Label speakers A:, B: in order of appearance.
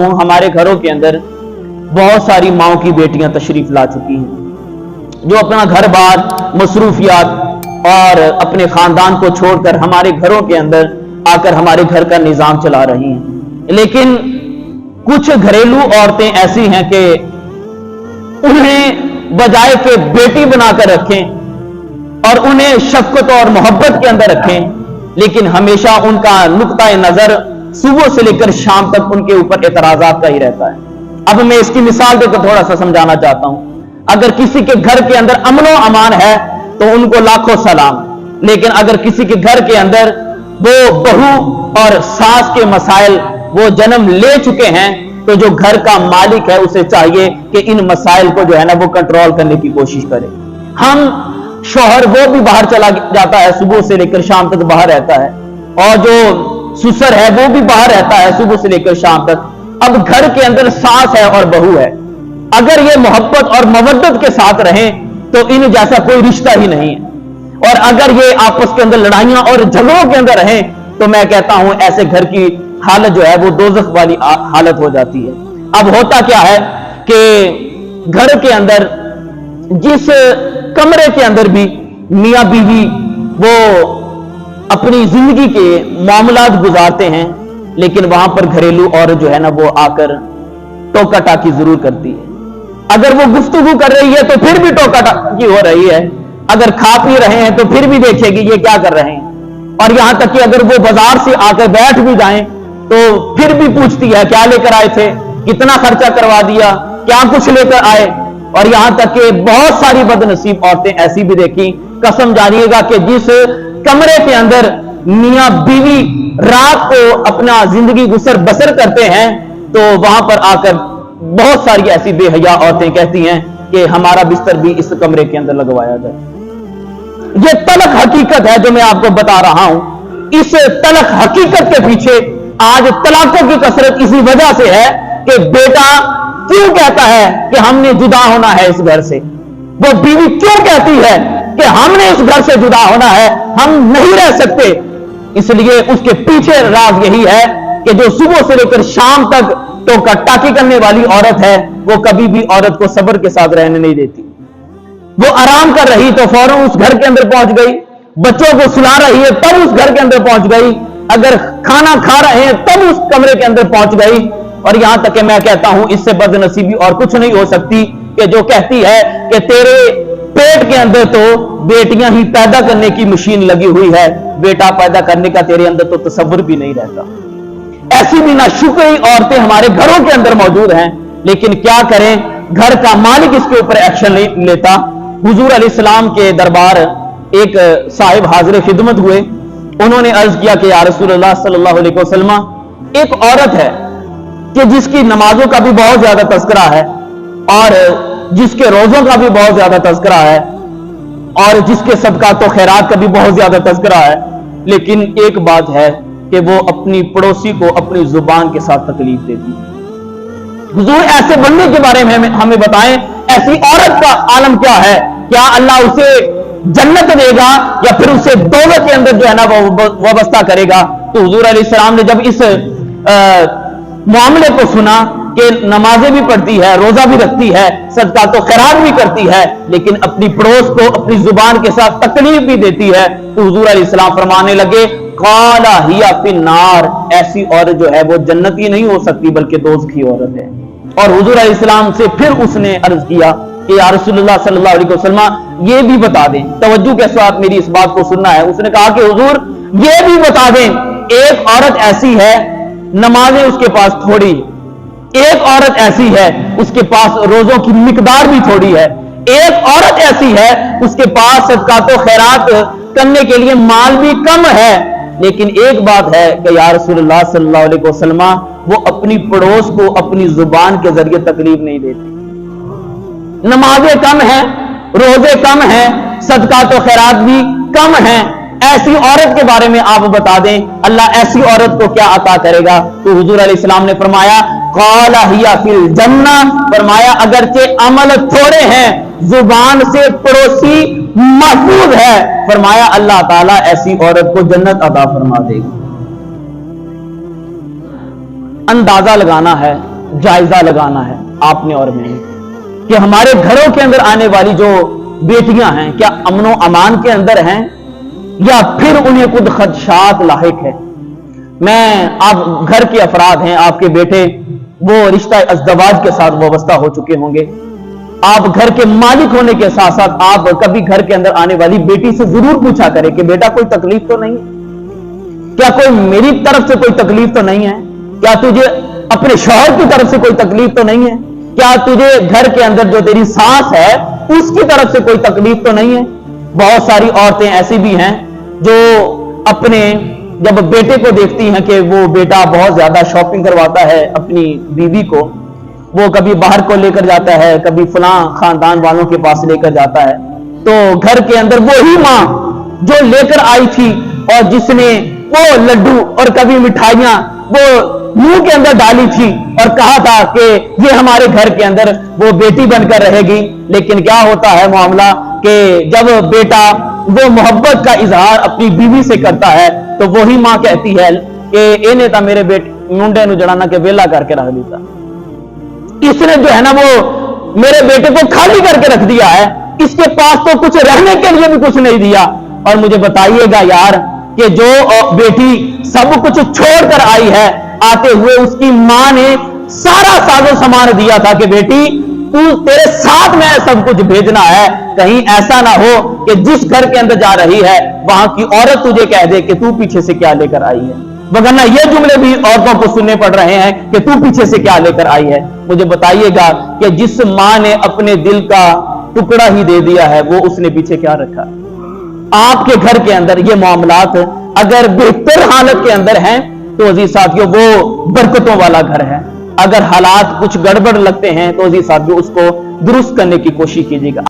A: हमारे घरों के अंदर बहुत सारी माओं की बेटियां तशरीफ ला चुकी हैं जो अपना घर बार मसरूफियात और अपने खानदान को छोड़कर हमारे घरों के अंदर आकर हमारे घर का निजाम चला रही हैं। लेकिन कुछ घरेलू औरतें ऐसी हैं कि उन्हें बजाय के बेटी बनाकर रखें और उन्हें शफकत और मोहब्बत के अंदर रखें, लेकिन हमेशा उनका नुक्ता नजर सुबह से लेकर शाम तक उनके ऊपर एतराजात का ही रहता है। अब मैं इसकी मिसाल देकर थोड़ा सा समझाना चाहता हूं। अगर किसी के घर के अंदर अमनो अमान है तो उनको लाखों सलाम, लेकिन अगर किसी के घर के अंदर वो बहू और सास के मसाइल वो जन्म ले चुके हैं तो जो घर का मालिक है उसे चाहिए कि इन मसाइल को जो है ना वो कंट्रोल करने की कोशिश करे। हम शौहर वो भी बाहर चला जाता है, सुबह से लेकर शाम तक बाहर रहता है, और जो ससुर है वो भी बाहर रहता है सुबह से लेकर शाम तक। अब घर के अंदर सास है और बहू है, अगर ये मोहब्बत और मवद्दत के साथ रहें तो इन जैसा कोई रिश्ता ही नहीं है, और अगर ये आपस के अंदर लड़ाइयां और झगड़ों के अंदर रहें तो मैं कहता हूं ऐसे घर की हालत जो है वो दोज़ख वाली हालत हो जाती है। अब होता क्या है कि घर के अंदर जिस कमरे के अंदर भी मियां बीवी वो अपनी जिंदगी के मामलात गुजारते हैं, लेकिन वहां पर घरेलू औरत जो है ना वो आकर टोका टाकी जरूर करती है। अगर वो गुफ्तगू कर रही है तो फिर भी टोका टाकी हो रही है, अगर खा पी रहे हैं तो फिर भी देखेगी ये क्या कर रहे हैं, और यहां तक कि अगर वो बाजार से आकर बैठ भी जाएं तो फिर भी पूछती है क्या लेकर आए थे, कितना खर्चा करवा दिया, क्या कुछ लेकर आए। और यहां तक कि बहुत सारी बदनसीब औरतें ऐसी भी देखी, कसम जानिएगा कि जिस कमरे के अंदर मियां बीवी रात को अपना जिंदगी गुजर बसर करते हैं तो वहां पर आकर बहुत सारी ऐसी बेहया औरतें कहती हैं कि हमारा बिस्तर भी इस कमरे के अंदर लगवाया जाए। ये तलख हकीकत है जो मैं आपको बता रहा हूं। इस तलख हकीकत के पीछे आज तलाकों की कसरत इसी वजह से है कि बेटा क्यों कहता है कि हमने जुदा होना है इस घर से, वो बीवी क्यों कहती है कि हमने इस घर से जुदा होना है, हम नहीं रह सकते। इसलिए उसके पीछे राज यही है कि जो सुबह से लेकर शाम तक टोका टाकी करने वाली औरत है वो कभी भी औरत को सब्र के साथ रहने नहीं देती। वो आराम कर रही तो फौरन उस घर के अंदर पहुंच गई, बच्चों को सुला रही है तब उस घर के अंदर पहुंच गई, अगर खाना खा रहे हैं तब उस कमरे के अंदर पहुंच गई। और यहां तक कि मैं कहता हूं इससे बदनसीबी और कुछ नहीं हो सकती कि जो कहती है कि तेरे पेट के अंदर तो बेटियां ही पैदा करने की मशीन लगी हुई है, बेटा पैदा करने का तेरे अंदर तो तसव्वुर भी नहीं रहता। ऐसी भी नाशुक्री औरतें हमारे घरों के अंदर मौजूद हैं, लेकिन क्या करें, घर का मालिक इसके ऊपर एक्शन नहीं लेता। हुजूर अलैहिस्सलाम के दरबार एक साहिब हाजिर खिदमत हुए, उन्होंने अर्ज किया कि या रसूलल्लाह सल्लल्लाहु अलैहि वसल्लम, एक औरत है कि जिसकी नमाजों का भी बहुत ज्यादा तज़किरा है और जिसके रोजों का भी बहुत ज्यादा तज़किरा है और जिसके सदका तो खैरात का भी बहुत ज्यादा तज़किरा है, लेकिन एक बात है कि वो अपनी पड़ोसी को अपनी जुबान के साथ तकलीफ देती है। हुजूर ऐसे बंदे के बारे में हमें बताएं, ऐसी औरत का आलम क्या है, क्या अल्लाह उसे जन्नत देगा या फिर उसे दोज़ख के अंदर जो है ना वो वाबस्ता करेगा। तो हुजूर अलैहिस्सलाम ने जब इस मामले को सुना कि नमाजें भी पढ़ती है, रोजा भी रखती है, सदका तो खैरात भी करती है, लेकिन अपनी पड़ोस को अपनी जुबान के साथ तकलीफ भी देती है, तो हुजूर अलैहिस्सलाम फरमाने लगे काला हिया फिन्नार, ऐसी औरत जो है वो जन्नती नहीं हो सकती बल्कि दोज़खी औरत है। और हुजूर अलैहिस्सलाम से फिर उसने अर्ज किया कि या रसूलुल्लाह सल्लल्लाहु अलैहि वसल्लम ये भी बता दें, तवज्जो के साथ मेरी इस बात को सुनना है। उसने कहा कि हुजूर ये भी बता दें, एक औरत ऐसी है नमाजें उसके पास थोड़ी, एक औरत ऐसी है उसके पास रोजों की मिकदार भी थोड़ी है, एक औरत ऐसी है उसके पास सदका तो खैरात करने के लिए माल भी कम है, लेकिन एक बात है कि या रसूलुल्लाह सल्लल्लाहु अलैहि वसल्लम वो अपनी पड़ोस को अपनी जुबान के जरिए तकलीफ नहीं देती। नमाजें कम हैं, रोजे कम हैं, सदका तो खैरात भी कम हैं, ऐसी औरत के बारे में आप बता दें अल्लाह ऐसी औरत को क्या अता करेगा। तो हुजूर अलैहिस्सलाम ने फरमाया काला हिया फिल जन्ना, फरमाया अगरचे अमल थोड़े हैं, जुबान से पड़ोसी महफूज है, फरमाया अल्लाह ताला ऐसी औरत को जन्नत अता फरमा देगा। अंदाजा लगाना है, जायजा लगाना है आपने और मैंने कि हमारे घरों के अंदर आने वाली जो बेटियां हैं क्या अमनो अमान के अंदर हैं या फिर उन्हें खुद खदशात लाहिक है। मैं आप घर के अफराद हैं, आपके बेटे वो रिश्ता अज़दवाज के साथ वाबस्ता हो चुके होंगे, आप घर के मालिक होने के साथ साथ आप कभी घर के अंदर आने वाली बेटी से जरूर पूछा करें कि बेटा कोई तकलीफ तो नहीं है, क्या कोई मेरी तरफ से कोई तकलीफ तो नहीं है, क्या तुझे अपने शौहर की तरफ से कोई तकलीफ तो नहीं है, क्या तुझे घर के अंदर जो तेरी सास है उसकी तरफ से कोई तकलीफ तो नहीं है। बहुत सारी औरतें ऐसी भी हैं जो अपने जब बेटे को देखती हैं कि वो बेटा बहुत ज्यादा शॉपिंग करवाता है अपनी बीवी को, वो कभी बाहर को लेकर जाता है, कभी फलां खानदान वालों के पास लेकर जाता है, तो घर के अंदर वो ही मां जो लेकर आई थी और जिसने वो लड्डू और कभी मिठाइयां वो मुंह के अंदर डाली थी और कहा था कि ये हमारे घर के अंदर वो बेटी बनकर रहेगी, लेकिन क्या होता है मामला कि जब बेटा वो मोहब्बत का इजहार अपनी बीवी से करता है तो वही मां कहती है कि इन्हें तो मेरे बेटे मुंडे नु जड़ाना के वेला करके रख दिया, इसने जो है ना वो मेरे बेटे को खाली करके रख दिया है, इसके पास तो कुछ रहने के लिए भी कुछ नहीं दिया। और मुझे बताइएगा यार कि जो बेटी सब कुछ छोड़कर आई है, आते हुए उसकी मां ने सारा साजो सामान दिया था कि बेटी तू तेरे साथ में सब कुछ भेजना है, कहीं ऐसा ना हो कि जिस घर के अंदर जा रही है वहां की औरत तुझे कह दे कि तू पीछे से क्या लेकर आई है, वरना ये जुमले भी औरतों को सुनने पड़ रहे हैं कि तू पीछे से क्या लेकर आई है। मुझे बताइएगा कि जिस मां ने अपने दिल का टुकड़ा ही दे दिया है वो उसने पीछे क्या रखा। आपके घर के अंदर ये मामलात अगर बेहतर हालत के अंदर हैं तो अजीज साथियों वो बरकतों वाला घर है, अगर हालात कुछ गड़बड़ लगते हैं तो अजीज साथियों उसको दुरुस्त करने की कोशिश कीजिएगा।